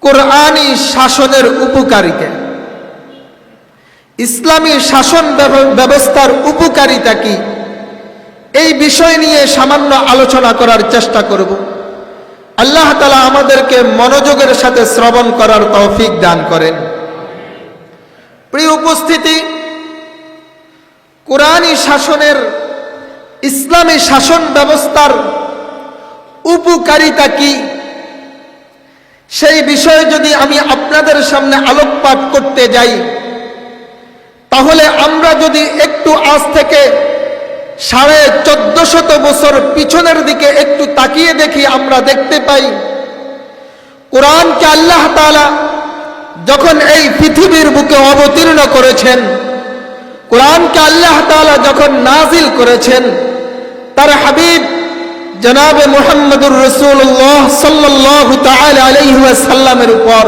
কোরআনী শাসনের উপকারিতা, ইসলামী শাসন ব্যবস্থার উপকারিতা কি, এই বিষয় নিয়ে সামান্য আলোচনা করার চেষ্টা করব। আল্লাহ তাআলা আমাদেরকে মনোযোগের সাথে শ্রবণ করার তৌফিক দান করেন। প্রিয় উপস্থিতি, কোরআনী শাসনের, ইসলামী শাসন ব্যবস্থার উপকারিতা কি, সেই বিষয়ে যদি আমি আপনাদের সামনে আলোকপাত করতে যাই, তাহলে আমরা যদি একটু আজ থেকে 1450 বছর পিছনের দিকে একটু তাকিয়ে দেখি, আমরা দেখতে পাই কোরআনকে আল্লাহ তাআলা যখন এই পৃথিবীর বুকে অবতীর্ণ করেছেন, কোরআনকে আল্লাহ তাআলা যখন নাজিল করেছেন তার হাবিব জনাবে মুহাম্মদুর রাসূলুল্লাহ সাল্লাল্লাহু তাআলা আলাইহি ওয়াসাল্লামের উপর,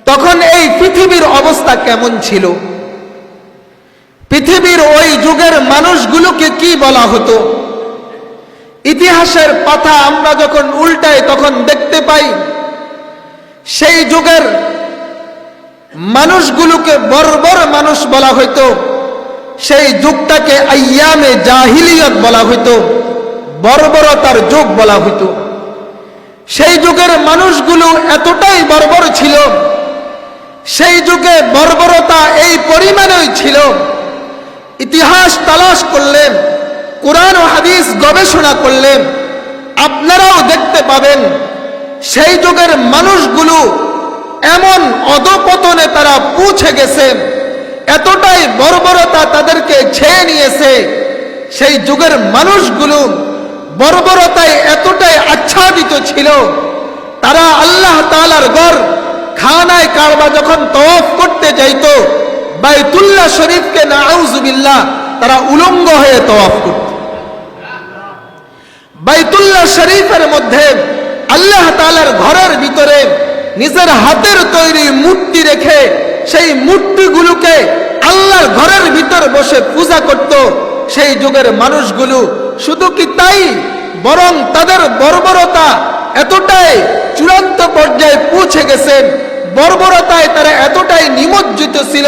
তখন এই পৃথিবীর অবস্থা কেমন ছিল? পৃথিবীর ওই যুগের মানুষগুলোকে কি বলা হতো? ইতিহাসের পাতা আমরা যখন উল্টাই তখন দেখতে পাই সেই যুগের মানুষগুলোকে বর্বর মানুষ বলা হইতো। সেই যুগটাকে আইয়ামে জাহিলিয়ত বলা হইতো, বর্বরতার যুগ বলা হইতো। সেই যুগের মানুষগুলো এতটাই বর্বর ছিল, সেই যুগে বর্বরতা এই পরিমাণেই ছিল, ইতিহাস তালাশ করলেন, কোরআন ও হাদিস গবেষণা করলেন, আপনারাও দেখতে পাবেন সেই যুগের মানুষগুলো এমন অধপতনে তারা পৌঁছে গেছে, এতটাই বর্বরতা তাদেরকে ছেয়ে নিয়েছে। সেই যুগের মানুষগুলো বর্বরতায় এতটাই আচ্ছাদিত ছিল, তারা আল্লাহ তাআলার ঘর খানায়ে কাবা যখন তওয়াফ করতে যাইত, বাইতুল্লাহ শরীফকে নাউজুবিল্লাহ তারা উলঙ্গ হয়ে তওয়াফ করত। বাইতুল্লাহ শরীফের মধ্যে আল্লাহ তাআলার ঘরের ভিতরে নিজের হাতের তৈরি মূর্তি রেখে সেই মূর্তিগুলোকে আল্লাহর ঘরের ভিতর বসে পূজা করত সেই যুগের মানুষগুলো। শুধু কি তাই, বরং তাদের বর্বরতা এতটাই চূড়ান্ত পর্যায়ে পৌঁছে গেছে, বর্বরতায় তারা এতটাই নিমজ্জিত ছিল,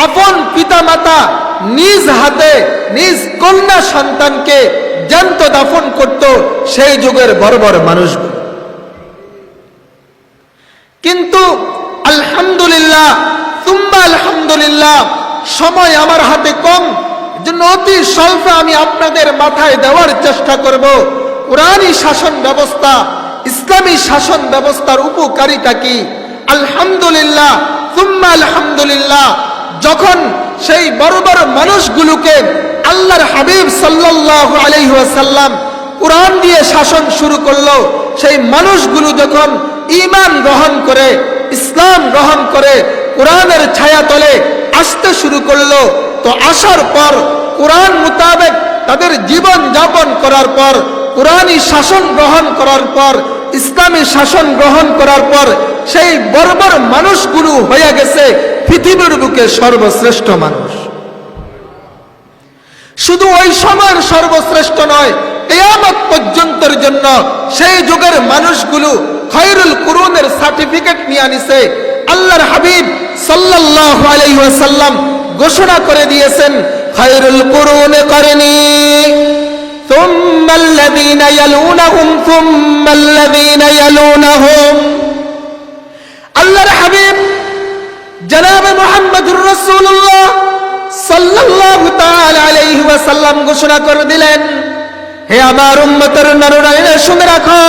আপন পিতামাতা নিজ হাতে নিজ কন্যা সন্তানকে জ্যান্ত দাফন করত সেই যুগের বর্বর মানুষগুলো। কিন্তু আলহামদুলিল্লাহ, তুম্বা আলহামদুলিল্লাহ, সময় আমার হাতে কম, জন্য অতি স্বল্প আমি আপনাদের মাথায় দেওয়ার চেষ্টা করব কোরআনী শাসন ব্যবস্থা, ইসলামী শাসন ব্যবস্থার উপকারিতা কি। আলহামদুলিল্লাহ, তুম্বা আলহামদুলিল্লাহ, যখন সেই বর্বর মানুষগুলোকে আল্লাহর হাবিব সাল্লাল্লাহু আলাইহি ওয়াসাল্লাম কোরআন দিয়ে শাসন শুরু করলো, সেই মানুষগুলো যখন ঈমান গ্রহণ করে, ইসলাম গ্রহণ করে, কোরআনের ছায়াতলে আসতে শুরু করলো, তো আসার পর কোরআন মোতাবেক তাদের জীবন যাপন করার পর, কোরআনী শাসন গ্রহণ করার পর, ইসলামী শাসন গ্রহণ করার পর সেই বর্বর মানুষগুলো হয়ে গেছে পৃথিবীর বুকে সর্বশ্রেষ্ঠ মানুষ। শুধু ওই সময়ের সর্বশ্রেষ্ঠ নয়, কিয়ামত পর্যন্তের জন্য সেই যুগের মানুষগুলো খায়রুল কুরুনের সার্টিফিকেট নিয়ে আনিছে। আল্লাহর হাবিব সাল্লাল্লাহু আলাইহি ওয়াসাল্লাম ঘোষণা করে দিয়েছেন, খায়রুল কুরুনে করনি সুম্মাল্লাযীনা ইয়ালুনাহুম সুম্মাল্লাযীনা ইয়ালুনাহুম। আল্লাহর হাবিব জনাবে মুহাম্মদুর রাসূলুল্লাহ সাল্লাল্লাহু তাআলা আলাইহি ওয়াসাল্লাম ঘোষণা করে দিলেন, হে আমার উম্মতের নরনারীরা শুনে রাখো,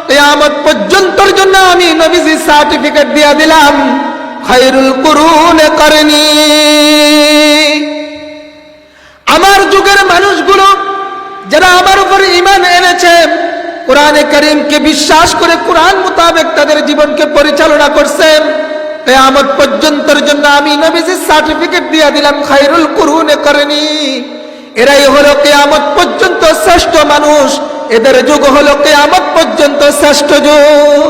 কিয়ামত পর্যন্তের জন্য আমি নবীজি সার্টিফিকেট দিয়ে দিলাম, খায়রুল কুরুনে করনি। আমার যুগের মানুষগুলো যারা আমার উপর ঈমান এনেছে, কোরআনে কারীমকে বিশ্বাস করে কোরআন মোতাবেক তাদের জীবনকে পরিচালনা করছে, কিয়ামত পর্যন্তের জন্য আমি নবীজি সার্টিফিকেট দিয়ে দিলাম, খায়রুল কুরুনে করনি। এরাই হলো কিয়ামত পর্যন্ত শ্রেষ্ঠ মানুষ, এদের যুগ হলো কিয়ামত পর্যন্ত শ্রেষ্ঠ যুগ।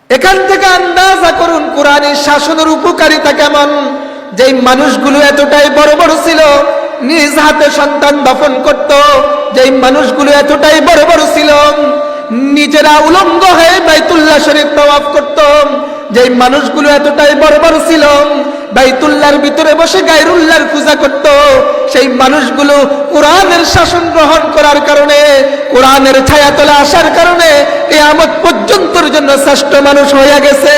এখান থেকে আন্দাজা করুন কোরআনী শাসনের উপকারিতা কেমন। যেই মানুষগুলো এতটাই বড় বড় ছিল, নিজ হাতে সন্তান দাফন করত, যেই মানুষগুলো এতটাই বড় বড় ছিল, নিজেরা উলঙ্গ হয়ে বাইতুল্লাহ শরীফ তাওয়াফ করত। যে মানুষগুলো এতটাই বর্বর ছিল, বাইতুল্লাহর ভিতরে বসে গায়রুল্লাহর পূজা করত, সেই মানুষগুলো কোরআনের শাসন গ্রহণ করার কারণে, কোরআনের ছায়াতলে আসার কারণে কিয়ামত পর্যন্তর জন্য শ্রেষ্ঠ মানুষ হয়ে গেছে।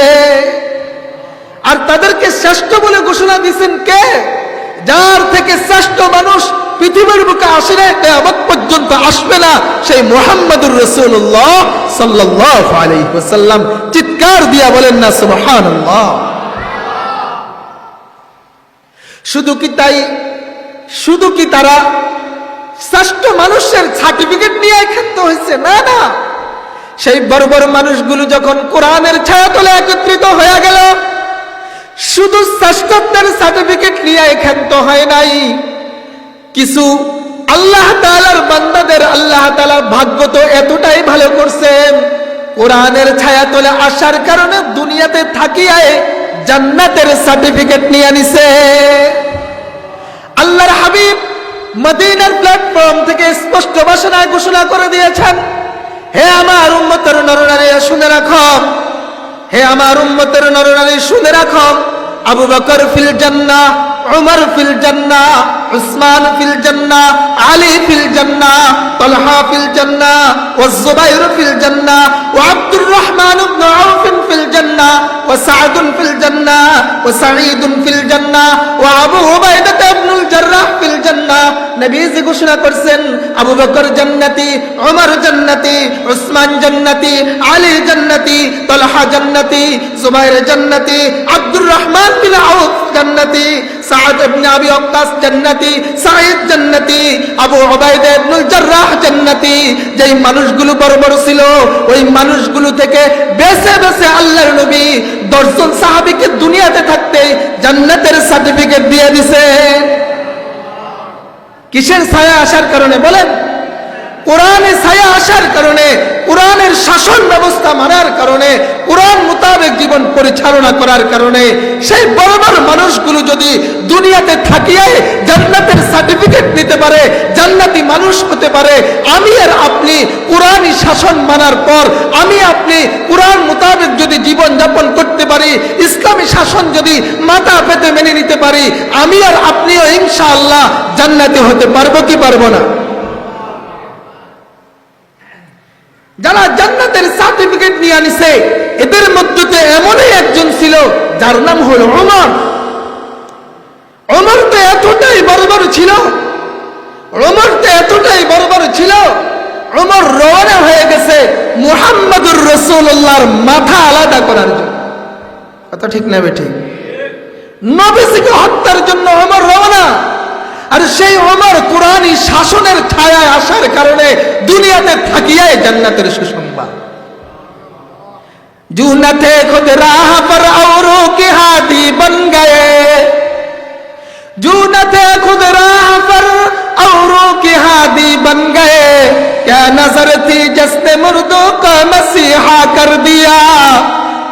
আর তাদেরকে শ্রেষ্ঠ বলে ঘোষণা দিয়েছেন কে? যার থেকে শ্রেষ্ঠ মানুষ পৃথিবীর বুকে আসে না, কিয়ামত পর্যন্ত আসবে না, সেই মুহাম্মদুর রাসূলুল্লাহ সাল্লাল্লাহু আলাইহি ওয়াসাল্লাম। চিৎকার দিয়া বলেন না সুবহানাল্লাহ। শুধু কি তাই? শুধু কি তারা শ্রেষ্ঠ মানুষের সার্টিফিকেট নিয়ে ক্ষান্ত হয়েছে? না না, সেই বর্বর মানুষগুলো যখন কোরআনের ছায়াতলে একত্রিত হয়ে গেল, শুধু শ্রেষ্ঠত্বের সার্টিফিকেট নিয়ে ক্ষান্ত হয় নাই, কিছু আল্লাহ তাআলার বান্দাদের আল্লাহ তাআলা ভাগ্য তো এতটাই ভালো করছেন, কোরআনের ছায়াতলে আসার কারণে দুনিয়াতে থাকিয়ায় জান্নাতের সার্টিফিকেট নিয়ে নিছে। আল্লাহর হাবিব মদিনার প্ল্যাটফর্ম থেকে স্পষ্ট ভাষণায় ঘোষণা করে দিয়েছেন, হে আমার উম্মতের নরনারীরা শুনে রাখো, হে আমার উম্মতের নারী শুনে রাখো, আবু বকর ফিল জান্নাহ, উমর ফিল জান্নাহ, উসমান ফিল জান্নাহ, আলী ফিল জান্নাহ, তালহা ফিল জান্নাহ, ওয়া যুবাইর ফিল জান্নাহ, ওয়া আব্দুর রহমান ইবনে আউফ ফিল জান্নাহ, ওয়া সা'দ ফিল জান্নাহ, ওয়া সাঈদ ফিল জান্নাহ, ওয়া আবু উবাইদা ইবনুল জাররাহ ফিল জান্নাহ। নবীজি ঘোষণা করেছেন, আবু বকর জান্নাতি, উমর জান্নাতি, উসমান জান্নাতি, আলী জান্নাতি, তালহা জান্নাতি, যুবাইর জান্নাতি, আব্দুর রহমান বিন আউফ জান্নাতি, সা'দ ইবনে আবি ওয়াক্কাস জান্নাতি, সাঈদ জান্নাতি, আবু উবাইদা ইবনুল জাররাহ জান্নাতি। যেই মানুষগুলো বড় বড় ছিল, ওই মানুষগুলো থেকে বেছে বেছে আল্লাহর নবী 10 জন সাহাবীকে দুনিয়াতে থাকতে জান্নাতের সার্টিফিকেট দিয়ে দিয়েছে। কিসের ছায়া আসার কারণে বলেন? কোরআনের ছায়া আসার কারণে, কোরআনের শাসন ব্যবস্থা মানার কারণে, কোরআন মোতাবেক জীবন পরিচালনা করার কারণে। সেই বড় বড় মানুষগুলো যদি দুনিয়াতে থাকিয়াই জান্নাতের সার্টিফিকেট নিতে পারে, জান্নাতি মানুষ হতে পারে, আমি আর আপনি কোরআনী শাসন মানার পর, আমি আপনি কোরআন মোতাবেক যদি জীবন যাপন করতে পারি, ইসলামী শাসন যদি মাথা পেতে মেনে নিতে পারি, আমি আর আপনিও ইনশাআল্লাহ জান্নাতি হতে পারবো কি পারবো না? যারা জান্নাতের সার্টিফিকেট নিয়ে আনিছে, এদের মধ্যে এমনই একজন ছিল যার নাম হলো ওমর। ওমর তো এতটাই বড় ছিল, ওমর তো এতটাই বড় ছিল, ওমর রওনা হয়ে গেছে মুহাম্মদুর রাসূলুল্লাহর মাথা আলাদা করার জন্য। কথা ঠিক না বেঠিক? নবীজিকে হত্যার জন্য ওমর রওনা। আর সেই ওমর কোরআনী শাসনের ছায়ায় আসার কারণে দুনিয়াতে থাকিয়াই জান্নাতের সুসংবাদ। जो न थे खुद राह पर औरों के हाथी बन गए, जो न थे खुद राह पर औरों के हाथी बन गए, क्या नजर थी जिसने मुर्दों का मसीहा कर दिया,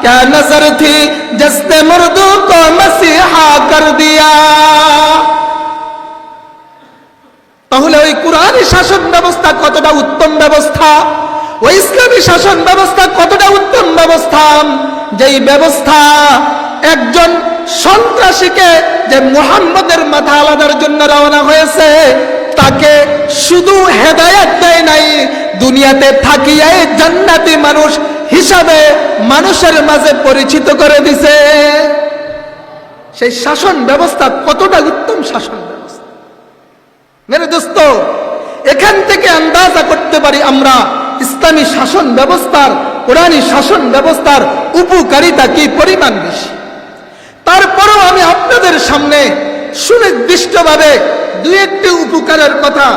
क्या नजर थी जिसने मुर्दों को मसीहा कर दिया। তাহলে ওই কোরআনী শাসন ব্যবস্থা কতটা উত্তম ব্যবস্থা, ওই ইসলামী শাসন ব্যবস্থা কতটা উত্তম ব্যবস্থা, যেই ব্যবস্থা একজন সন্ত্রাসীকে যে মুহাম্মদের মাথা আলাদার জন্য রওনা হয়েছে, তাকে শুধু হেদায়েত দেয় নাই, দুনিয়াতে থাকিয়াই জান্নাতি মানুষ হিসাবে মানুষের মাঝে পরিচিত করে দিছে। সেই শাসন ব্যবস্থা কতটা উত্তম শাসন ব্যবস্থা। মেরে দোস্ত, এখান থেকে আন্দাজা করতে পারি আমরা ইসলামী শাসন ব্যবস্থার, কোরআনী শাসন ব্যবস্থার উপকারিতা কি পরিমাণ বেশি। তারপরেও আমি আপনাদের সামনে সুনির্দিষ্টভাবে দুই একটি উপকারের কথা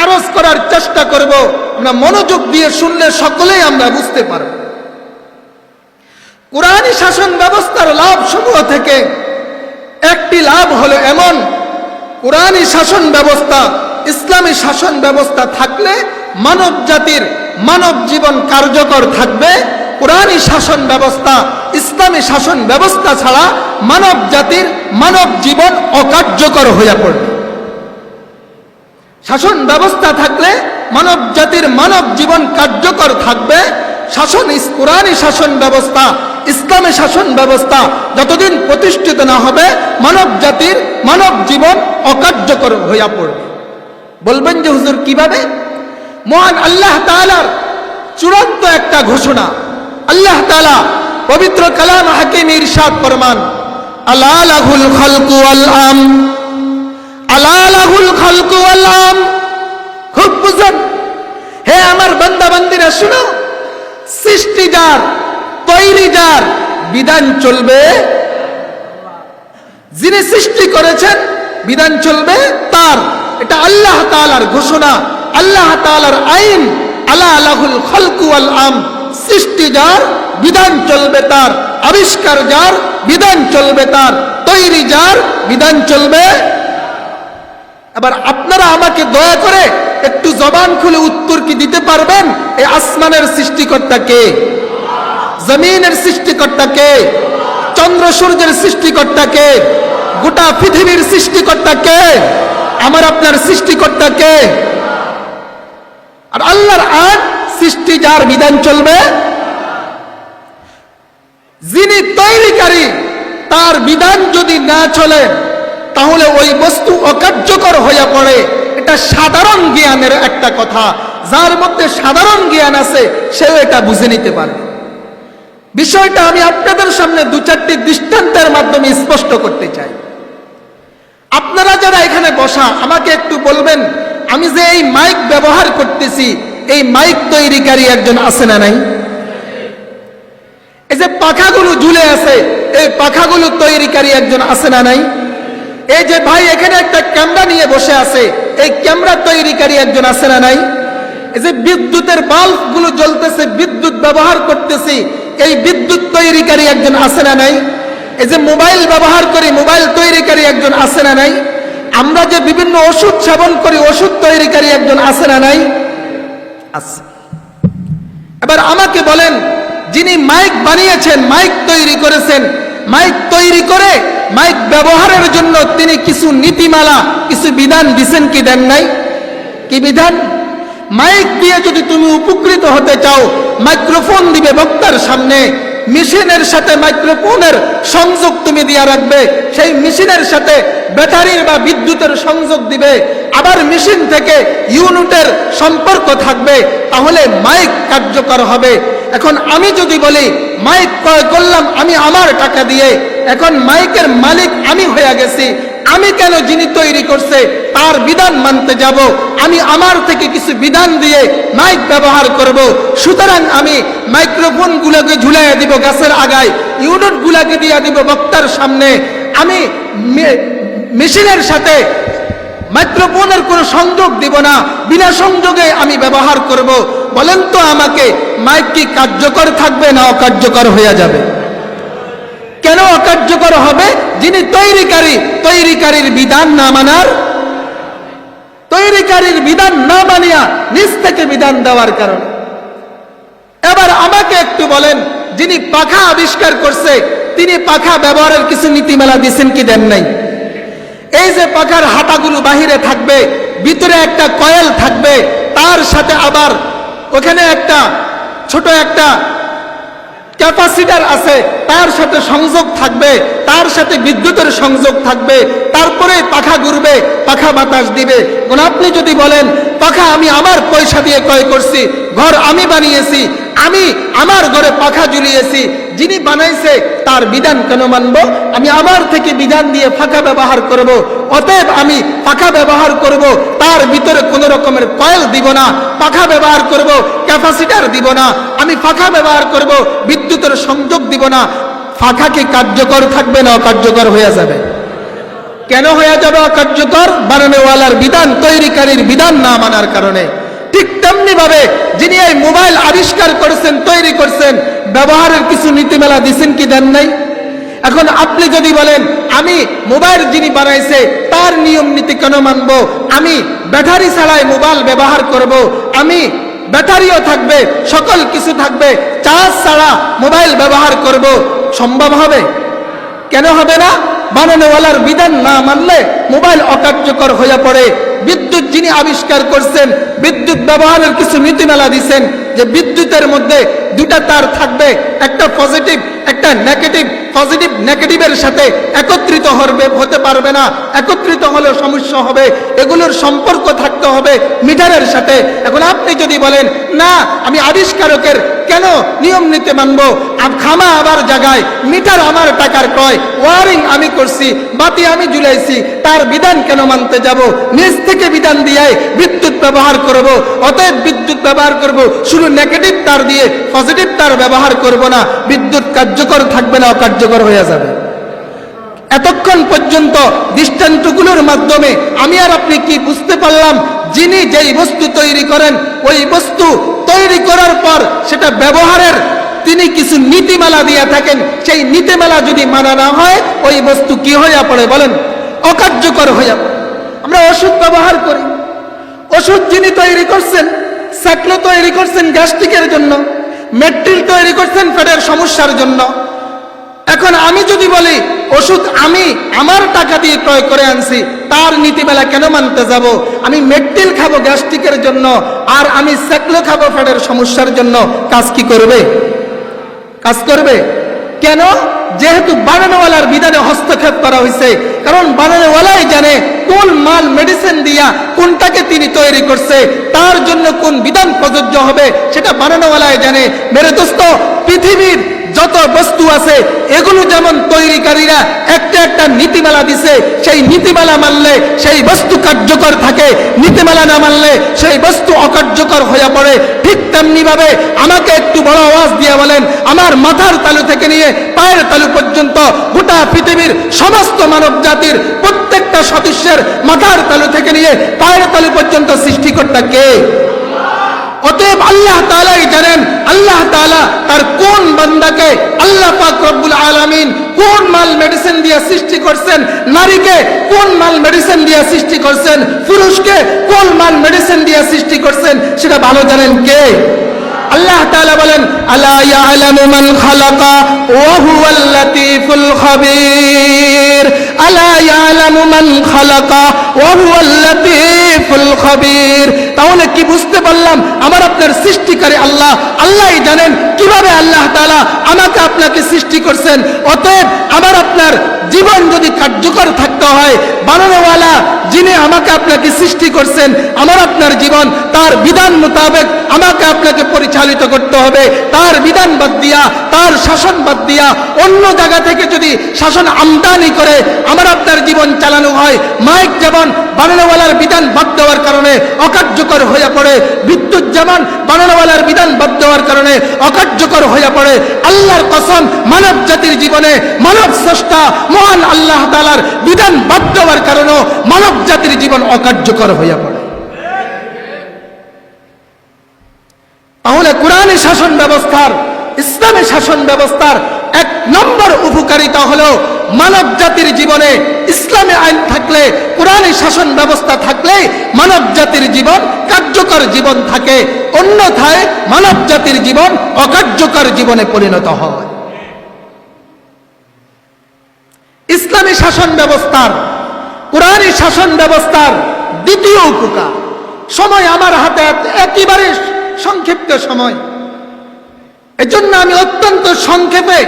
আরজ করার চেষ্টা করব। আমরা মনোযোগ দিয়ে শুনলে সকলেই আমরা বুঝতে পারব। কোরআনী শাসন ব্যবস্থার লাভ সমূহ থেকে একটি লাভ হলো এমন, কোরআনী শাসন ব্যবস্থা, ইসলামী শাসন ব্যবস্থা থাকলে মানব জাতির মানব জীবন কার্যকর থাকবে। কোরআনী শাসন ব্যবস্থা, ইসলামী শাসন ব্যবস্থা ছাড়া মানব জাতির মানব জীবন অকার্যকর হয়ে পড়বে। শাসন ব্যবস্থা থাকলে মানব জাতির মানব জীবন কার্যকর থাকবে, শাসন কোরআনী শাসন ব্যবস্থা, ইসলামী শাসন ব্যবস্থা যতদিন প্রতিষ্ঠিত না হবে, মানব জাতির মানব জীবন অকার্যকর হইয়া পড়বে। বলবেন যে হুজুর কিভাবে? মহান আল্লাহ তাআলার চূড়ান্ত একটা ঘোষণা। আল্লাহ তাআলা পবিত্র কালাম হাকিমে ইরশাদ ফরমান, আলা লাহুল খালকু ওয়াল আম, আলা লাহুল খালকু ওয়াল আম। খুব বুঝুন, হে আমার বান্দা বান্দিরা শুনো, সৃষ্টি যার, তৈরি যার, বিধান চলবে, যিনি সৃষ্টি করেছেন বিধান চলবে তার। এটা আল্লাহ তাআলার ঘোষণা, আল্লাহ তাআলার আইন। আলা লাহুল খালকু ওয়াল আম, সৃষ্টি যার, বিধান চলবে তার, আবিষ্কার যার, বিধান চলবে তার, তৈরি যার, বিধান চলবে। এবার আপনারা আমাকে দয়া করে একটু জবান খুলে উত্তর কি দিতে পারবেন? এই আসমানের সৃষ্টিকর্তা কে? জমিনের সৃষ্টিকর্তা কে? চন্দ্র সূর্যের সৃষ্টিকর্তা কে? গোটা পৃথিবীর সৃষ্টিকর্তা কে? আমার আপনার সৃষ্টিকর্তা কে? আর আল্লাহর আইন, সৃষ্টি যার, বিধান চলবে। যিনি তৈরিকারী, তার বিধান যদি না চলে তাহলে ওই বস্তু অকার্যকর হয়ে পড়ে। এটা সাধারণ জ্ঞানের একটা কথা, যার মধ্যে সাধারণ জ্ঞান আছে সেও এটা বুঝে নিতে পারে। বিষয়টা আমি আপনাদের সামনে দু চারটি দৃষ্টান্তের মাধ্যমে স্পষ্ট করতে চাই। আপনারা যারা এখানে বসা, আমাকে একটু বলবেন, আমি যে এই মাইক ব্যবহার করতেছি, এই মাইক তৈরিকারী একজন আছে না নাই? এই যে পাখাগুলো ঝুলে আছে, এই পাখাগুলো তৈরিকারী একজন আছে না নাই? এই যে ভাই এখানে একটা ক্যামেরা নিয়ে বসে আছে, এই ক্যামেরা তৈরিকারী একজন আছে না নাই? এই যে বিদ্যুতের বাল্ব গুলো জ্বলতেছে, বিদ্যুৎ ব্যবহার করতেছি, এই বিদ্যুৎ তৈরিকারী একজন আছে না নাই? এই যে মোবাইল ব্যবহার করি, মোবাইল তৈরিকারী একজন আছে না নাই? আমরা যে বিভিন্ন ওষুধ সেবন করি, ওষুধ তৈরিকারী একজন আছে না নাই? আছে। এবার আমাকে বলেন, যিনি মাইক বানিয়েছেন, মাইক তৈরি করেছেন, মাইক তৈরি করে মাইক ব্যবহারের জন্য তিনি কিছু নীতিমালা, কিছু বিধান দিবেন কি দেন নাই? কি বিধান? মাইক দিয়ে যদি তুমি উপকৃত হতে চাও, মাইক্রোফোন দিবে বক্তার সামনে, মেশিনের সাথে মাইক্রোফোনের সংযোগ তুমি দিয়ে রাখবে, সেই মেশিনের সাথে ব্যাটারির বা বিদ্যুতের সংযোগ দিবে, আবার মেশিন থেকে ইউনিটের সম্পর্ক থাকবে, তাহলে মাইক কার্যকর হবে। এখন আমি যদি বলি মাইক ক্রয় করলাম আমি আমার টাকা দিয়ে, এখন মাইকের মালিক আমি হয়ে গেছি, আমি কেন যিনি তৈরি করছে তার বিধান মানতে যাব? আমি আমার থেকে কিছু বিধান দিয়ে মাইক ব্যবহার করব। সুতরাং আমি মাইক্রোফোন গুলোকে ঝুলাইয়া দিব গাছের আগায়, ইউনিট গুলাকে দিয়ে দিব বক্তার সামনে, আমি মেশিনের সাথে মাইক্রোফোনের কোনো সংযোগ দিব না, বিনা সংযোগে আমি ব্যবহার করব। বলেন তো আমাকে, মাইক কি কার্যকর থাকবে না অকার্যকর হয়ে যাবে? কেন অকার্যকর হবে? যিনি তৈরিকারী, তৈরিকারীর বিধান না মানার, তৈরিকারীর বিধান না মানিয়া নিজ থেকে বিধান দেওয়ার কারণে। এবার আমাকে একটু বলেন, যিনি পাখা আবিষ্কার করছে, তিনি পাখা ব্যবহারের কিছু নীতিমালা দিয়েছেন কি দেন নাই? এই যে পাখার হাঁটাগুলো বাহিরে থাকবে, ভিতরে একটা কয়েল থাকবে, তার সাথে আবার ওখানে একটা ছোট একটা ক্যাপাসিটার আছে, তার সাথে সংযোগ থাকবে, তার সাথে বিদ্যুতের সংযোগ থাকবে, তারপরে পাখা ঘুরবে, পাখা বাতাস দিবে। কোন আপনি যদি বলেন পাখা আমি আমার পয়সা দিয়ে ক্রয় করছি, ঘর আমি বানিয়েছি, আমি আমার ঘরে পাখা ঝুলিয়েছি, যিনি বানাইছে তার বিধান কেন মানব? আমি আমার থেকে বিধান দিয়ে পাখা ব্যবহার করব, অতএব আমি পাখা ব্যবহার করব, তার ভিতরে কোনো রকমের কয়েল দিব না, পাখা ব্যবহার করব, ক্যাপাসিটার দিব না, আমি পাখা ব্যবহার করব, বিদ্যুতের সংযোগ দিব না। পাখা কি কার্যকর থাকবে না অকার্যকর হয়ে যাবে? কেন হয়ে যাবে অকার্যকর? বানানোওয়ালার বিধান, তৈরিকারীর বিধান না মানার কারণে। ঠিক তেমনি ভাবে যিনি এই মোবাইল আবিষ্কার করেছেন, তৈরি করছেন, ব্যবহারের কিছু নীতিমালা দিয়েছেন কি দেন নাই? এখন আপনি যদি বলেন আমি মোবাইল যিনি বানাইছে তার নিয়ম নীতি কেন মানবো, আমি ব্যাটারি ছাড়াই মোবাইল ব্যবহার করব, আমি ব্যাটারিও থাকবে, সকল কিছু থাকবে, চার্জ ছাড়া মোবাইল ব্যবহার করব, সম্ভব হবে? কেন হবে না? বানানোওয়ালার বিধান না মানলে মোবাইল অকার্যকর হয়ে পড়ে। বিদ্যুৎ যিনি আবিষ্কার করছেন, বিদ্যুৎ ব্যবহারের কিছু নীতিমালা দিয়েছেন যে বিদ্যুতের মধ্যে দুটা তার থাকবে, একটা পজিটিভ একটা নেগেটিভ। পজিটিভ নেগেটিভের সাথে একত্রিত হতে পারবে না, একত্রিত হলে সমস্যা হবে। এগুলোর সম্পর্ক থাকতে হবে মিটারের সাথে। এখন আপনি যদি বলেন না আমি আবিষ্কারকের কেন নিয়ম নীতি মানবো, খামা আবার জায়গায়, মিটার আমার টাকার ক্রয়, ওয়ারিং আমি করছি, বাতি আমি ঝুলাইছি, তার বিধান কেন মানতে যাব? নিজ থেকে বিধান দিয়ে বিদ্যুৎ ব্যবহার করব। অতএব বিদ্যুৎ ব্যবহার করব শুধু নেগেটিভ তার দিয়ে, পজিটিভ তার ব্যবহার করব না। বিদ্যুৎ কার্যকর থাকবে না, অকার্যকর হয়ে যাবে। এতক্ষণ পর্যন্ত দৃষ্টান্তগুলোর মাধ্যমে আমি আর আপনি কি বুঝতে পারলাম? যিনি যেই বস্তু তৈরি করেন, ওই বস্তু তৈরি করার পর সেটা ব্যবহারের তিনি কিছু নীতিমালা দিয়ে থাকেন। সেই নীতিমালা যদি মানা না হয়, ওই বস্তু কি হইয়া পড়ে বলেন? অকার্যকর হইয়া পড়ে। আমরা ওষুধ ব্যবহার করি, ওষুধ যিনি তৈরি করছেন, সাইক্লো তৈরি করছেন গ্যাস্ট্রিকের জন্য, মেট্রিল তৈরি করছেন পেটের সমস্যার জন্য। এখন আমি যদি বলি ওষুধ আমি আমার টাকা দিয়ে ক্রয় করে আনছি, তার নীতিমালা কেন মানতে যাব? আমি মেট্রিল খাবো গ্যাস্ট্রিকের জন্য, আর আমি সাইক্লো খাবো পেটের সমস্যার জন্য, কাজ কি করবে? কাজ করবে কেন? যেহেতু বানানোওয়ালার বিধানে হস্তক্ষেপ করা হয়েছে। কারণ বানানোওয়ালাই জানে কোন মাল মেডিসিন দিয়া কোনটাকে তিনি তৈরি করছে, তার জন্য কোন বিধান প্রযোজ্য হবে সেটা বানানোওয়ালাই জানে। মেরে দোস্ত, পৃথিবীর যত বস্তু আছে এগুলো যেমন তৈরিকারীরা একটা একটা নীতিমালা দিছে, সেই নীতিমালা মানলে সেই বস্তু কার্যকর থাকে, নীতিমালা না মানলে সেই বস্তু অকার্যকর হয়ে পড়ে। ঠিক তেমনি ভাবে আমাকে একটু বড় আওয়াজ দিয়ে বলেন, আমার মাথার তালু থেকে নিয়ে পায়ের তালু পর্যন্ত গোটা পৃথিবীর সমস্ত মানব জাতির প্রত্যেকটা সদস্যের মাথার তালু থেকে নিয়ে পায়ের তালু পর্যন্ত সৃষ্টিকর্তা কে? অতএব আল্লাহ তাআলাই জানেন আল্লাহ তাআলা তার কোন বান্দাকে, আল্লাহ পাক রব্বুল আলামিন কোন মাল মেডিসিন দিয়ে সৃষ্টি করছেন, নারীকে কোন মাল মেডিসিন দিয়ে সৃষ্টি করছেন, পুরুষকে কোন মাল মেডিসিন দিয়ে সৃষ্টি করছেন, সেটা ভালো জানেন কে? আল্লাহ তাআলা বলেন, আলা ইয়ালামু মান খালাকা ওয়া হুয়াল লাতীফুল খাবীর। আলা ইয়ালামু মান খালাকা ওয়া হুয়াল লাতীফুল খাবীর। তাহলে কি বুঝতে পারলাম? আমার আপনার সৃষ্টিকারী আল্লাহ, আল্লাহই জানেন কিভাবে আল্লাহ তাআলা আমাকে আপনাকে সৃষ্টি করছেন। অতএব আমার আপনার জীবন যদি কার্যকর থাকতে হয়, বানানোওয়ালা যিনি আমাকে আপনাকে সৃষ্টি করছেন, আমার আপনার জীবন তার বিধান মোতাবেক আমাকে আপনাকে পরিচালিত করতে হবে। তার বিধান বাদ দিয়া, তার শাসন বাদ দিয়া অন্য জায়গা থেকে যদি শাসন আমদানি করে আমার আপনার জীবন চালানো হয়, মাইক যেমন বানানোওয়ালার বিধান বাদ দেওয়ার কারণে অকার্যকর হয়ে পড়ে, বিদ্যুৎ যেমন বানানোওয়ালার বিধান বাদ দেওয়ার কারণে অকার্যকর হয়ে পড়ে, আল্লাহর কসম মানব জাতির জীবনে মানব স্রষ্টা মহান আল্লাহ তাআলার বিধান বাদ দেওয়ার কারণে মানব জাতির জীবন অকার্যকর হয়ে পড়ে। তাহলে কোরআনী শাসন ব্যবস্থার, ইসলামী শাসন ব্যবস্থার এক নম্বর উপকারিতা হলো মানব জাতির জীবনে ইসলামী আইন থাকলে, কোরআনী শাসন ব্যবস্থা থাকলে মানব জাতির জীবন কার্যকর জীবন থাকে, অন্যথায় মানব জাতির জীবন অকার্যকর জীবনে পরিণত হয়। ইসলামী শাসন ব্যবস্থার, কোরআনী শাসন ব্যবস্থার দ্বিতীয় উপকার, সময় আমার হাতে একেবারে সংক্ষিপ্ত সময়, এজন্য আমি অত্যন্ত সংক্ষেপে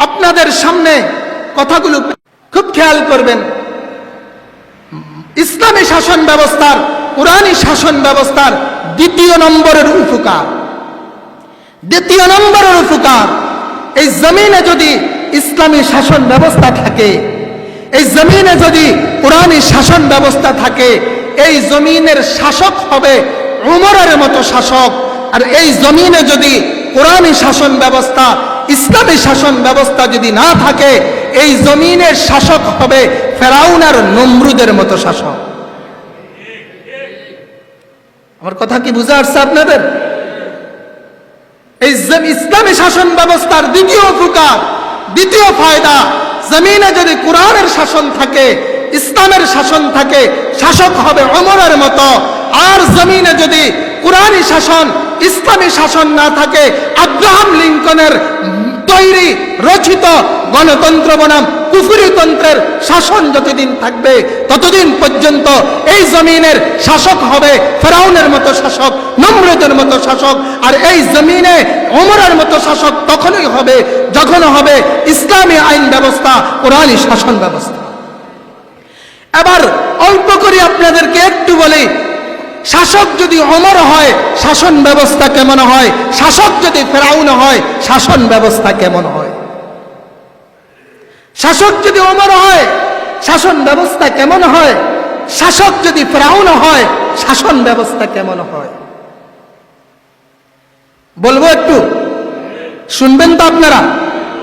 আপনাদের সামনে কথাগুলো খুব খেয়াল করবেন। ইসলামী শাসন ব্যবস্থার, কোরআনী শাসন ব্যবস্থার দ্বিতীয় নম্বরের উপকার, দ্বিতীয় নম্বরের উপকার, এই জমিনে যদি ইসলামী শাসন ব্যবস্থা থাকে, এই জমিনে যদি কোরআনী শাসন ব্যবস্থা থাকে, এই জমিনের শাসক হবে উমরের মতো শাসক। আর এই জমিনে যদি কোরআনী শাসন ব্যবস্থা, ইসলামী শাসন ব্যবস্থা যদি না থাকে, এই জমিনের শাসক হবে ফেরাউন আর নমরুদের মতো শাসক। আমার কথা কি বুঝা আসছে আপনাদের? এই ইসলামী শাসন ব্যবস্থার দ্বিতীয় উপকার, দ্বিতীয় ফায়দা, জমিনে যদি কোরআনের শাসন থাকে, ইসলামের শাসন থাকে, শাসক হবে ওমরের মতো। আর জমিনে যদি কোরআনী শাসন, ইসলামী শাসন না থাকে, আব্রাহাম লিঙ্কনের তৈরি রচিত গণতন্ত্র বনাম কুফরিতন্ত্রের শাসন যতদিন থাকবে ততদিন পর্যন্ত এই জমিনের শাসক হবে ফেরাউনের মতো শাসক, নমরুদের মতো শাসক। আর এই জমিনে ওমরের মতো শাসক তখনই হবে যখন হবে ইসলামী আইন ব্যবস্থা, কোরআনী শাসন ব্যবস্থা। এবার অল্প করে আপনাদেরকে একটু বলি, শাসক যদি ওমর হয় শাসন ব্যবস্থা কেমন হয়, শাসক যদি ফেরাউন হয় শাসন ব্যবস্থা কেমন হয়? শাসক যদি ওমর হয় শাসন ব্যবস্থা কেমন হয়, শাসক যদি ফেরাউন হয় শাসন ব্যবস্থা কেমন হয়? বলবো, একটু শুনবেন তো আপনারা?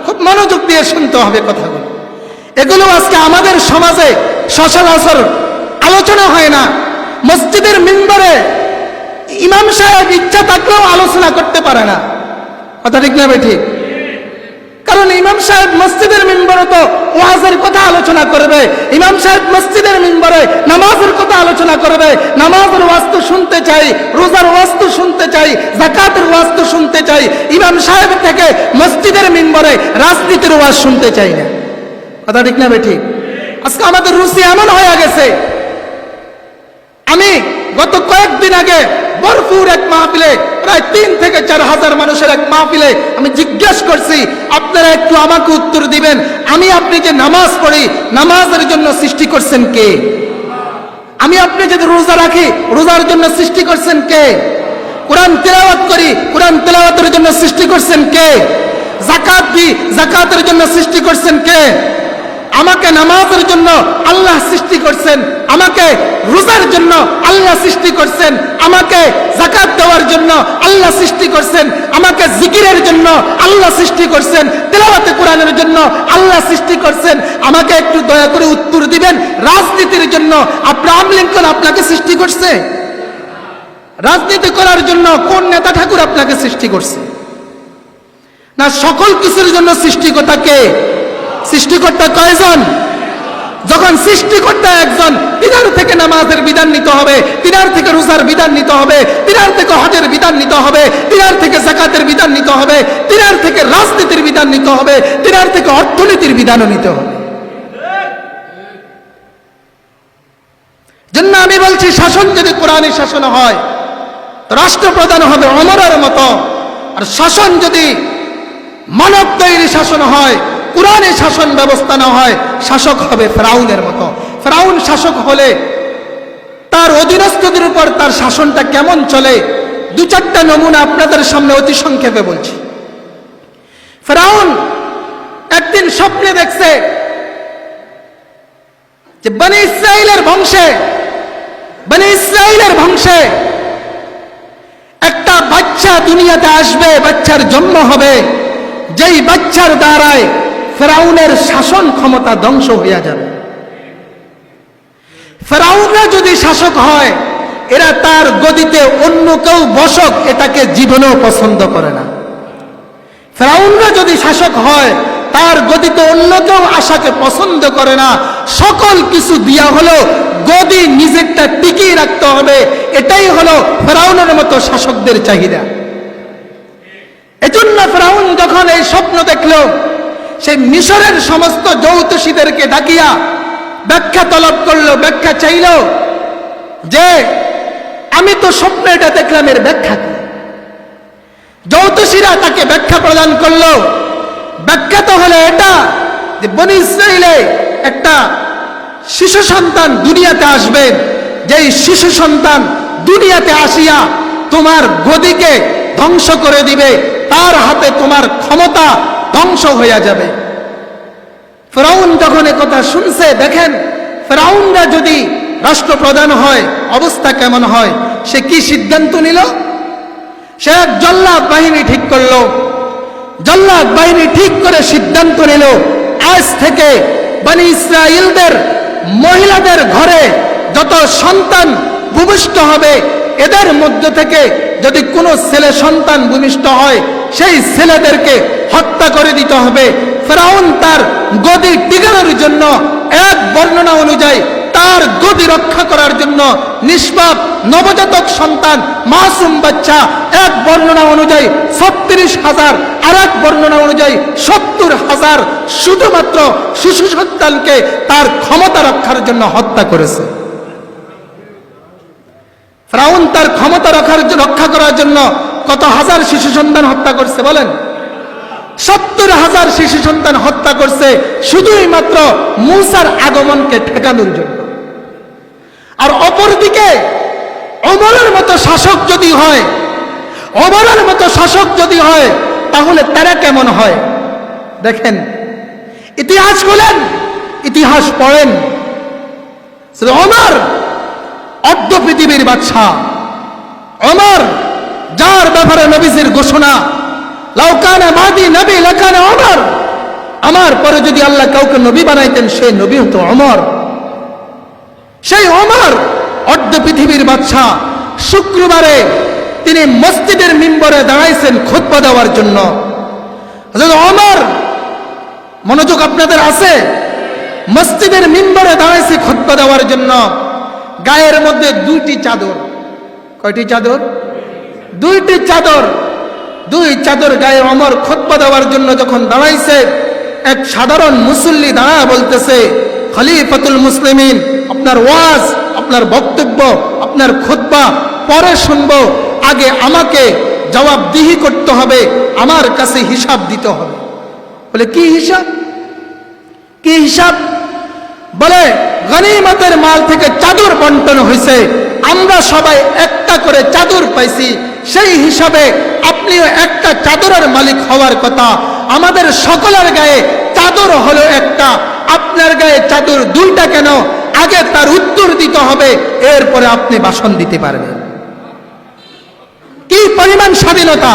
খুব মনোযোগ দিয়ে শুনতে হবে কথাগুলো। এগুলো আজকে আমাদের সমাজে সচরাচর আলোচনা হয় না। মসজিদের মিম্বরে ইমাম সাহেব ইচ্ছা থাকলেও আলোচনা করতে পারে না, কথা ঠিক না ঠিক? কারণ ইমাম সাহেব মসজিদের মিম্বরে তো ওয়াজের কথা আলোচনা করবে, ইমাম সাহেব মসজিদের মিম্বরে নামাজের কথা আলোচনা করবে। নামাজের ওয়াজ তো শুনতে চাই, রোজার ওয়াজ তো শুনতে চাই, যাকাতের ওয়াজ তো শুনতে চাই। ইমাম সাহেব থেকে মসজিদের মিম্বরে রাজনীতির ওয়াজ শুনতে চাই না, কথা ঠিক না ঠিক? আজকে আমাদের রুচি এমন হয়ে গেছে। আমি গত কয়েকদিন আগে বরপুর এক মাহফিলে প্রায় 3 থেকে 4 হাজার মানুষের এক মাহফিলে আমি জিজ্ঞেস করছি, আপনারা একটু আমাকে উত্তর দিবেন, আমি আপনি যে নামাজ পড়ি নামাজের জন্য সৃষ্টি করছেন কে? আমি আপনি যদি রোজা রাখি রোজার জন্য সৃষ্টি করছেন কে? কোরআন তেলাওয়াত করি কোরআন তেলাওয়াতের জন্য সৃষ্টি করছেন কে? যাকাত দিই যাকাতের জন্য সৃষ্টি করছেন কে? আমাকে নামাজের জন্য আল্লাহ সৃষ্টি করছেন, আমাকে রোজার জন্য আল্লাহ সৃষ্টি করছেন, আমাকে যাকাত দেওয়ার জন্য আল্লাহ সৃষ্টি করছেন, আমাকে জিকিরের জন্য আল্লাহ সৃষ্টি করছেন, তেলাওয়াতে কোরআনের জন্য আল্লাহ সৃষ্টি করছেন। আমাকে একটু দয়া করে উত্তর দিবেন, রাজনীতির জন্য আব্রাহাম লিঙ্কন আপনাকে সৃষ্টি করছে? রাজনীতি করার জন্য কোন নেতা ঠাকুর আপনাকে সৃষ্টি করছে? না, সকল কিছুর জন্য সৃষ্টিকর্তা কে? সৃষ্টিকর্তা কয়জন? যখন সৃষ্টিকর্তা একজন, তিনার থেকে নামাজের বিধান নিতে হবে, তিনার থেকে রোজার বিধান নিতে হবে, তিনার থেকে হজের বিধান নিতে হবে, তিনার থেকে যাকাতের বিধান নিতে হবে, তিনার থেকে রাজনীতির বিধান নিতে হবে, তিনার থেকে অর্থনীতির বিধানও নিতে হবে। জন্য আমি বলছি, শাসন যদি কোরআনী শাসন হয় রাষ্ট্রপ্রধান হবে ওমরের মতো, আর শাসন যদি মানব তৈরি শাসন হয়, কোরআনে শাসন ব্যবস্থা না হয়, শাসক হবে ফেরাউনের মতো। ফেরাউন শাসক হলে তার অধীনস্থদের উপর তার শাসনটা কেমন চলে 2-4টা নমুনা আপনাদের সামনে অতি সংক্ষেপে বলছি। ফেরাউন একদিন স্বপ্নে দেখছে যে বনি ইসরাইলের বংশে একটা বাচ্চা দুনিয়াতে আসবে, বাচ্চার জন্ম হবে, যেই বাচ্চার দ্বারায় ফেরাউনের শাসন ক্ষমতা ধ্বংস হইয়া যাবে। ফেরাউনরা যদি শাসক হয়, এরা তার গদিতে অন্য কেউ বসক এটাকে জীবনেও পছন্দ করে না। ফেরাউনরা যদি শাসক হয়, তার গদিতে অন্য কেউ আসাকে পছন্দ করে না। সকল কিছু দিয়া হলো গদি নিজেরটা টিকিয়ে রাখতে হবে, এটাই হলো ফেরাউনের মতো শাসকদের চাহিদা। এজন্য ফেরাউন যখন এই স্বপ্ন দেখলো, সেই মিশরের সমস্ত জ্যোতিষীদেরকে ডাকিয়া ব্যাখ্যা তলব করলো, ব্যাখ্যা চাইল যে আমি তো স্বপ্নে এটা দেখলাম, এর ব্যাখ্যা কি? জ্যোতিষীরা তাকে ব্যাখ্যা প্রদান করলো। ব্যাখ্যা তো হলো এটা যে বনি ইসরাইলে একটা শিশু সন্তান দুনিয়াতে আসবে, যেই শিশু সন্তান দুনিয়াতে আসিয়া তোমার গদিকে ধ্বংস করে দিবে, তার হাতে তোমার ক্ষমতা ধ্বংস হয়ে যাবে। ফেরাউন যখন একথা শুনছে, দেখেন ফেরাউনরা যদি রাষ্ট্রপ্রধান হয় অবস্থা কেমন হয়। সে কি সিদ্ধান্ত নিল? সে এক জল্লাদ বাহিনী ঠিক করলো। জল্লাদ বাহিনী ঠিক করে সিদ্ধান্ত নিল, আজ থেকে বনি ইসরাইলদের মহিলাদের ঘরে যত সন্তান ভূমিষ্ঠ হবে, এদের মধ্য থেকে যদি কোনো ছেলে সন্তান ভূমিষ্ঠ হয়, সেই ছেলেদেরকে হত্যা করে দিতে হবে। ফেরাউন তার গদি টিকানোর জন্য, এক বর্ণনা অনুযায়ী তার গদি রক্ষা করার জন্য নিষ্পাপ নবজাতক সন্তান, মাসুম বাচ্চা, এক বর্ণনা অনুযায়ী 36,000, আর এক বর্ণনা অনুযায়ী 70,000 শুধুমাত্র শিশু সন্তানকে তার ক্ষমতা রক্ষার জন্য হত্যা করেছে। ফিরআউন তার ক্ষমতা রক্ষা করার জন্য কত হাজার শিশু সন্তান হত্যা করছে বলেন? 70,000 শিশু সন্তান হত্যা করছে শুধুই মাত্র মূসার আগমনকে ঠেকানোর জন্য। আর অপরদিকে ওমরের মতো শাসক যদি হয়, ওমরের মতো শাসক যদি হয়, তাহলে তারা কেমন হয় দেখেন। ইতিহাস বলেন, ইতিহাস পড়েন। ওমর অর্ধ পৃথিবীর বাদশা, ওমর যার ব্যাপারে নবীজির ঘোষণা, লাউ কানা মাদি নবী লাকানা ওমর, আমার পরে যদি আল্লাহ কাউকে নবী বানাইতেন সে নবী হতো ওমর। সেই ওমর অর্ধ পৃথিবীর বাদশা, শুক্রবারে তিনি মসজিদের মিম্বরে দাঁড়াইছেন খুতবা দেওয়ার জন্য। হযরত ওমর, মনোযোগ আপনাদের আছে, মসজিদের মিম্বরে দাঁড়াইছে খুতবা দেওয়ার জন্য। গায়ের মধ্যে 2টি চাদর। কয়টি চাদর? 2টি চাদর। 2 চাদর গায়ে ওমর খুতবা দেওয়ার জন্য যখন দাঁড়াইছে, এক সাধারণ মুসল্লি দাঁড়ায় বলতেছে, খলিফাতুল মুসলিমিন, আপনার ওয়াজ, আপনার বক্তব্য, আপনার খুতবা পরে শুনবো, আগে আমাকে জবাবদিহি করতে হবে, আমার কাছে হিসাব দিতে হবে। বলে কি হিসাব? কি হিসাব? বলে গনিমতের মাল থেকে চাদর বন্টন হয়েছে, আমরা সবাই একটা করে চাদর পাইছি, সেই হিসাবে আপনিও একটা চাদরের মালিক হওয়ার কথা। আমাদের সকলের গায়ে চাদর হলো একটা, আপনার গায়ে চাদর 2টা কেন? আগে তার উত্তর দিতে হবে, এরপরে আপনি ভাষণ দিতে পারবেন। কি পরিমাণ স্বাধীনতা,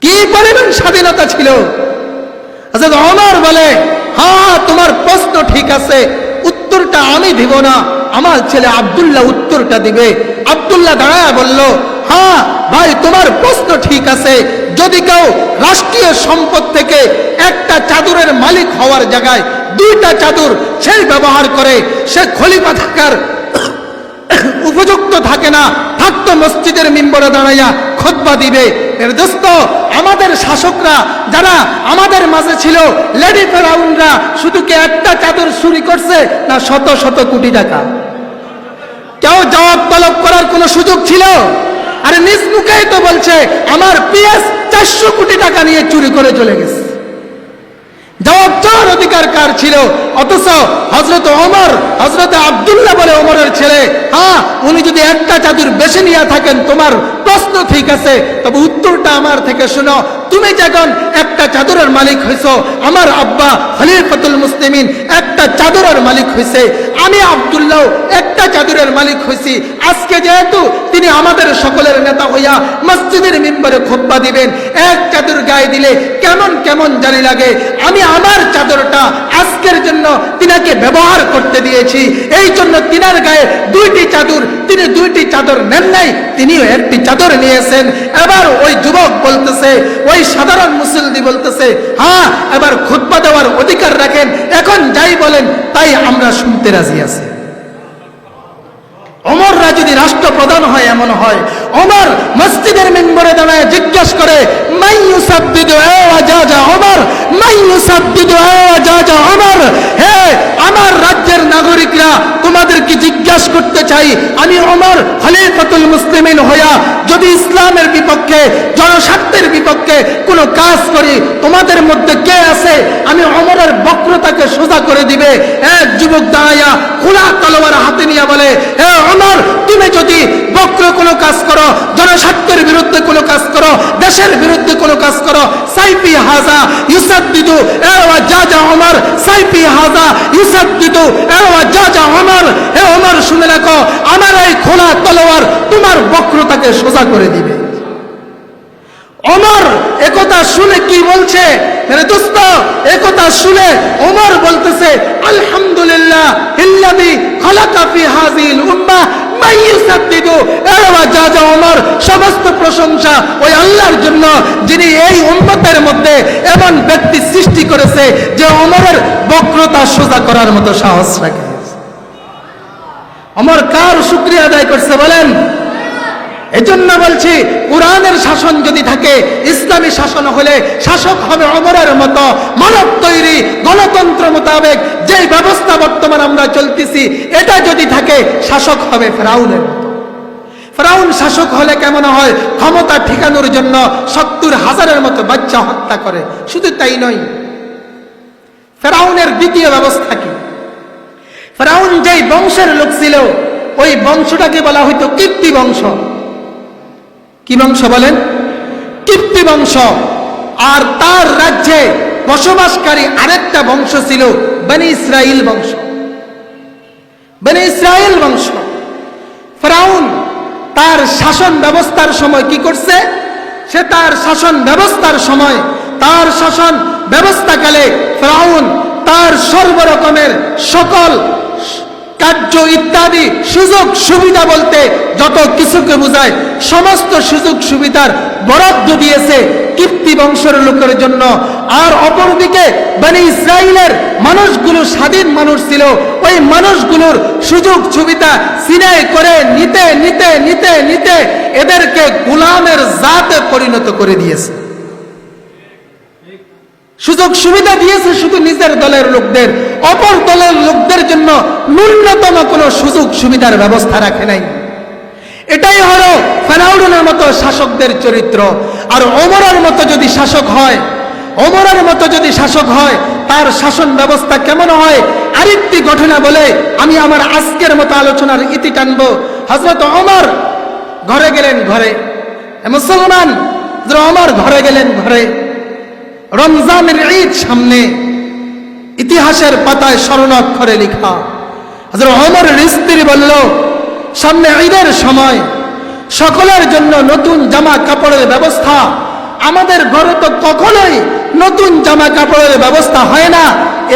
কি পরিমাণ স্বাধীনতা ছিল। হযরত ওমর বলে, হ্যাঁ তোমার প্রশ্ন ঠিক আছে, উত্তরটা আমি দিব না, আমার ছেলে আব্দুল্লাহ উত্তরটা দিবে। আব্দুল্লাহ দাঁড়ায় বলল, হ্যাঁ ভাই তোমার প্রশ্ন ঠিক আছে, যদি কেউ রাষ্ট্রীয় সম্পদ থেকে একটা চাদরের মালিক হওয়ার জায়গায় 2টা চাদর সেই ব্যবহার করে, সে খলিফা থাকার উপযুক্ত থাকে না, থাকতো মসজিদের মিম্বরে দাঁড়াইয়া খুতবা দিবে। এর দোস্ত, আমাদের শাসকরা যারা আমাদের মাঝে ছিল, লেডি ফেরাউনরা, শুধু কি একটা চাদর চুরি করছে না শত শত কোটি টাকা? কেউ জবাব তলব করার কোনো সুযোগ ছিল? আরে নিজ মুখেই তো বলছে আমার পিএস 400 কোটি টাকা নিয়ে চুরি করে চলে গেছে। জবাব চাওয়ার অধিকার কার ছিল? অথচ হযরত ওমর, হযরত আব্দুল্লাহ বলে ওমরের ছেলে, হ্যাঁ উনি যদি একটা চাদর বেশি নিয়ে থাকেন, তোমার প্রশ্ন ঠিক আছে, তবে উত্তরটা আমার থেকে শোনো। তুমি যখন একটা চাদরের মালিক হইছো, আমার আব্বা খলিফাতুল মুসলিমিন একটা চাদরের মালিক হইছে, আমি আব্দুল্লাহ একটা চাদরের মালিক হইছি। আজকে যেহেতু তিনি আমাদের সকলের নেতা হইয়া মসজিদের মিম্বরে খুতবা দিবেন, এক চাদর গায়ে দিলে কেমন কেমন জানি লাগে। আমি আমার চাদরটা আজকের জন্য তিনাকে ব্যবহার করতে দিয়েছি, এই জন্য তিনার গায়ে 2টি চাদর, তিনি 2টি চাদর নেন নাই, তিনিও একটি চাদর নিয়েছেন। এবার ওই যুবক বলতেছে, ওই সাধারণ মুসল্লি বলতেছে, হ্যাঁ এবার খুতবা দেওয়ার অধিকার রাখেন, এখন যাই বলেন তাই আমরা শুনতে রাজি আছি। ওমররা যদি রাষ্ট্রপ্রধান হয়, এমন হয় ওমর মসজিদের মিম্বরে দাঁড়ায় জিজ্ঞেস করে, মান ইউসাদ্দিদু আওয়াজাজা ওমর, মান ইউসাদ্দিদু আওয়াজাজা ওমর, হে আমার রাজ্যের নাগরিকরা, তোমাদেরকে জিজ্ঞাসা করতে চাই, আমি ওমর খলিফাতুল মুসলিমিন হইয়া যদি ইসলামের বিপক্ষে, জনস্বার্থের বিপক্ষে কোনো কাজ করি, তোমাদের মধ্যে কে আছে আমি ওমরের বক্রতাকে সোজা করে দিবে? এক যুবক দাঁড়াইয়া খোলা তলোয়ার হাতে নিয়ে বলে, হে ওমর, তুমি যদি বক্র কোনো কাজ করো, জনস্বার্থের বিরুদ্ধে কোনো কাজ করো, দেশের বিরুদ্ধে কোনো কাজ করো, সাইফি হাজা ইউসাদ্দিদু আওয়াজাজা ওমর, সাইফি হাজা ইউসাদ্দিদু আওয়াজাজা ওমর। হে ওমর, শুনে রাখো, আমার এই খোলা তলোয়ার তোমার বক্রতাকে সোজা করে দিবে। ওমর একথা শুনে কি বলছে মেরে দোস্ত? একথা শুনে ওমর বলতেছে, আলহামদুলিল্লাহ ইল্লাযী খালাকা ফি হাযিল উম্মাহ মান ইউসাদ্দিদু আওয়াজাজা ওমর, সমস্ত প্রশংসা ওই আল্লাহর জন্য যিনি এই উম্মতের মধ্যে এমন ব্যক্তি সৃষ্টি করেছে যে ওমরের বক্রতা সোজা করার মতো সাহস রাখে। ওমর কার শুকরিয়া আদায় করছে বলেন? এজন্য বলছি, কোরআনের শাসন যদি থাকে, ইসলামী শাসন হলে শাসক হবে ওমরের মতো মানব তৈরি গণতন্ত্র মোতাবেক যে ব্যবস্থা বর্তমান আমরা চলতেছি, এটা যদি থাকে শাসক হবে ফেরাউনের মতো। ফেরাউন শাসক হলে কেমন হয়? ক্ষমতা ঠিকানোর জন্য 70,000-এর মতো বাচ্চা হত্যা করে। শুধু তাই নয়, ফেরাউনের দ্বিতীয় ব্যবস্থা কি? ফেরাউন যেই বংশের লোক ছিল, ওই বংশটাকে বলা হইতো কিপ্তি বংশ। কি বংশ বলেন? কিপ্তি বংশ। আর তার রাজ্যে বসবাসকারী আরেকটা বংশ ছিল বনি ইসরাইল বংশ। বনি ইসরাইল বংশ। ফেরাউন তার শাসন ব্যবস্থার সময় কি করছে? সে তার শাসন ব্যবস্থার সময়, তার শাসন ব্যবস্থাকালে ফেরাউন তার সর্বরকমের সকল কার্য ইত্যাদি সুযোগ সুবিধা বলতে যত কিছুকে বোঝায় সমস্ত সুযোগ সুবিধার বরাদ্দ দিয়েছে কিপ্তি বংশের লোকের জন্য। আর অপরদিকে বনি ইসরাইলের মানুষগুলো স্বাধীন মানুষ ছিল, ওই মানুষগুলোর সুযোগ সুবিধা সিনাই করে নিতে নিতে নিতে নিতে এদেরকে গোলামের জাতে পরিণত করে দিয়েছে। সুযোগ সুবিধা দিয়েছে শুধু নিজের দলের লোকদের, অপর দলের লোকদের জন্য ন্যূনতম কোনো সুযোগ সুবিধার ব্যবস্থা রাখে নাই। এটাই হলো ফেরাউনের মতো শাসকদের চরিত্র। আর ওমরের মতো যদি শাসক হয়, ওমরের মতো যদি শাসক হয়, তার শাসন ব্যবস্থা কেমন হয় আরেকটি ঘটনা বলে আমি আমার আজকের মতো আলোচনার ইতি টানব। হযরত ওমর ঘরে গেলেন, ঘরে মুসলমান ওমর ঘরে গেলেন, ঘরে রমজানের ঈদ সামনে, ইতিহাসের পাতায় স্বর্ণাক্ষরে লেখা। হযরত ওমরের স্ত্রী বলল, সামনে ঈদের সময় সকলের জন্য নতুন জামা কাপড়ের ব্যবস্থা, আমাদের ঘরে তো কখনোই নতুন জামা কাপড়ের ব্যবস্থা হয় না,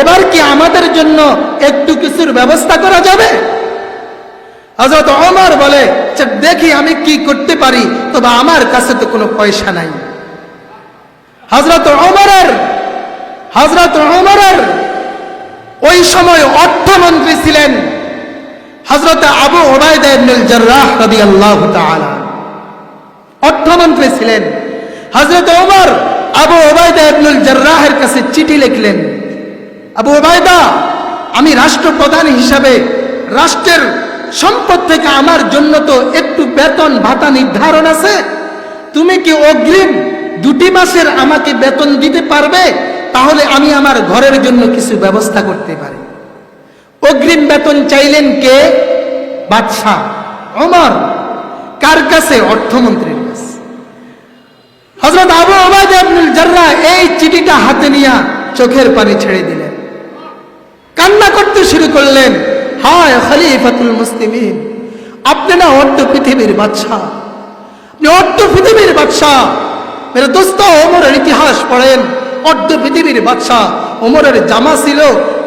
এবার কি আমাদের জন্য একটু কিছুর ব্যবস্থা করা যাবে? হযরত ওমর বলে, দেখি আমি কি করতে পারি, তবে আমার কাছে তো কোনো পয়সা নাই। হযরত ওমরের ওই সময় অর্থমন্ত্রী ছিলেন হযরত আবু উবাইদা ইবনুল জাররাহ রাদিয়াল্লাহু তাআলা, অর্থমন্ত্রী ছিলেন। হযরত ওমর আবু উবাইদা ইবনুল জাররাহের কাছে চিঠি লিখলেন, আবু উবাইদা, আমি রাষ্ট্রপ্রধান হিসাবে রাষ্ট্রের সম্পদ থেকে আমার জন্য তো একটু বেতন ভাতা নির্ধারণ আছে, তুমি কি অগ্রিম 2 মাসের আমাকে বেতন দিতে পারবে? তাহলে আমি আমার ঘরের জন্য কিছু ব্যবস্থা করতে পারি। অগ্রিম বেতন চাইলেন কে? বাদশাহ ওমর। কার কাছে? অর্থমন্ত্রীর কাছে। হযরত আবু উবাইদা ইবনুল জাররাহ এই চিঠিটা হাতে নিয়ে চোখের পানি ছেড়ে দিলেন, কান্না করতে শুরু করলেন, হায় খলিফাতুল মুসলিমিন, আপনি না অর্ধ পৃথিবীর বাদশাহ, আপনি অর্ধ পৃথিবীর বাদশাহ। মেরে দোস্ত, ওমরের ইতিহাস পড়েন, অর্ধ পৃথিবীর বাদশাহ। ওমরের জামা ছিল,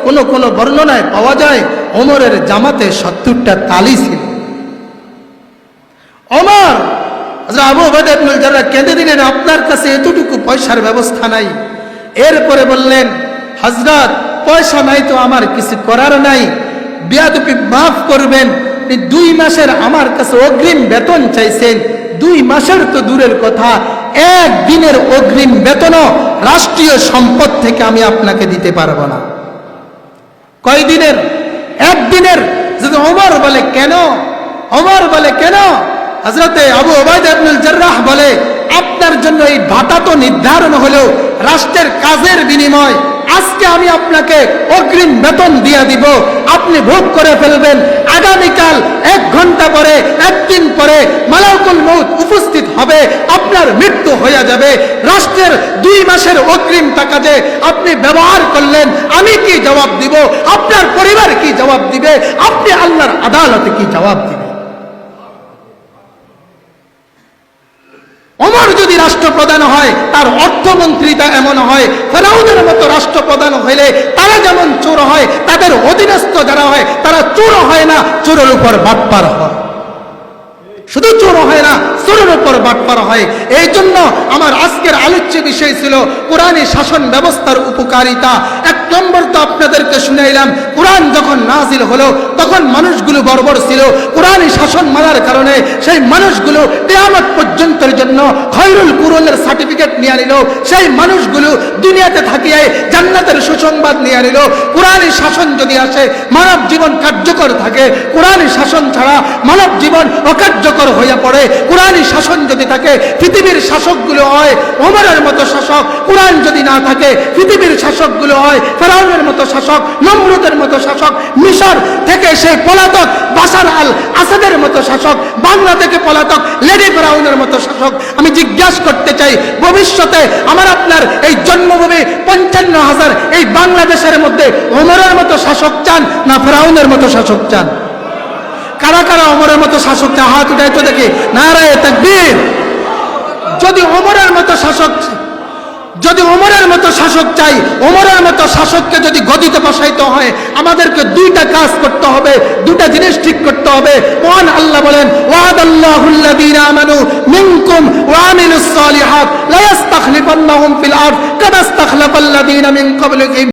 কোন কোন বর্ণনায় পাওয়া যায় ওমরের জামাতে 70টা তালি ছিল। ওমর আবু উবাইদা ইবনুল জাররাহ কেঁদে দিলেন, আপনার কাছে এতটুকু পয়সার ব্যবস্থা নাই। এরপরে বললেন, হযরত পয়সা নাই তো আমার কিছু করার নাই, বেয়াদবি মাফ করবেন, 2 মাসের আমার কাছে অগ্রিম বেতন চাইছেন। 2 মাসের তো দূরের কথা, 1 দিনের অগ্রিম বেতনও রাষ্ট্রীয় সম্পদ থেকে আমি আপনাকে দিতে পারবো না। কয় দিনের? 1 দিনের। যদি ওমর বলে কেন? ওমর বলে কেন? হযরতে আবু উবাইদা ইবনুল জাররাহ বলে, আপনার জন্য এই ভাতা তো নির্ধারণ হলো রাষ্ট্রের কাজের বিনিময়, আজকে আমি আপনাকে অগ্রিম বেতন দিয়ে দিব, আপনি ভোগ করে ফেলবেন। আগামীকাল 1 ঘন্টা পরে, 1 দিন পরে মালাকুল মউত উপস্থিত হবে, আপনার মৃত্যু হয়ে যাবে। রাষ্ট্রের 2 মাসের অগ্রিম টাকা যে আপনি ব্যবহার করলেন, আমি কি জবাব দিব? আপনার পরিবার কি জবাব দিবে? আপনি আল্লাহর আদালতে কি জবাব দিবেন? ওমর যদি রাষ্ট্রপ্রধান হয়, তার অর্থমন্ত্রীটা এমন হয়, ফেরাউনের মতো রাষ্ট্রপ্রধান হইলে তারা যেমন চোর হয়, তাদের অধীনস্থ যারা হয় তারা চোর হয় না, চোরের উপর বাটপার হয়। শুধু চোর হয় না, চোরের উপর বাটপার হয়। এই জন্য আমার আজকের আলোচ্য বিষয় ছিল কোরআনী শাসন ব্যবস্থার উপকারিতা। একটি নম্বর তো আপনাদেরকে শুনাইলাম, কোরআন যখন নাজিল হলো তখন মানুষগুলো বর্বর ছিল। কোরআনী শাসন মানার কারণে সেই মানুষগুলো কিয়ামত পর্যন্তের জন্য খয়রুল কুরুনের সার্টিফিকেট নিয়ে নিল। সেই মানুষগুলো দুনিয়াতে থাকিয়ে জান্নাতের সুসংবাদ নিয়ে নিল। কোরআনী শাসন যদি আসে, মানব জীবন কার্যকর থাকে। কোরআনী শাসন ছাড়া মানব জীবন অকার্যকর হয়ে পড়ে। কোরআনী শাসন যদি থাকে, পৃথিবীর শাসকগুলো হয় ওমরের মতো শাসক। কোরআন যদি না থাকে, পৃথিবীর শাসকগুলো হয় ফেরাউনের মতো শাসক, নমরুদের মতো শাসক, মিশর থেকে সেই পলাতক বাশার আল আসাদের মতো শাসক, বাংলা থেকে পলাতক লেডি ফেরাউনের মতো শাসক। আমি জিজ্ঞাসা করতে চাই, ভবিষ্যতে আমার আপনার এই জন্মভূমি 55,000 এই বাংলাদেশের মধ্যে ওমরের মতো শাসক চান না ফেরাউনের মতো শাসক চান? কারা কারা ওমরের মতো শাসক চান? হাত উঠাই তো দেখি, নারায়ে তাকবীর। যদি ওমরের মতো শাসক চাই, ওমরের মতো শাসককে যদি গদিতে বসাইতে হয়, আমাদেরকে দুইটা কাজ করতে হবে, দুইটা জিনিস ঠিক করতে হবে। মহান আল্লাহ বলেন, ওয়াদাল্লাহুল্লাযীনা আমানু মিনকুম ওয়া আমিলুস সালিহাত লা ইস্তাখলিফান্নাহুম ফিল আরদ কামা ইস্তাখলাফাল্লাযীনা মিন ক্বাবলিহিম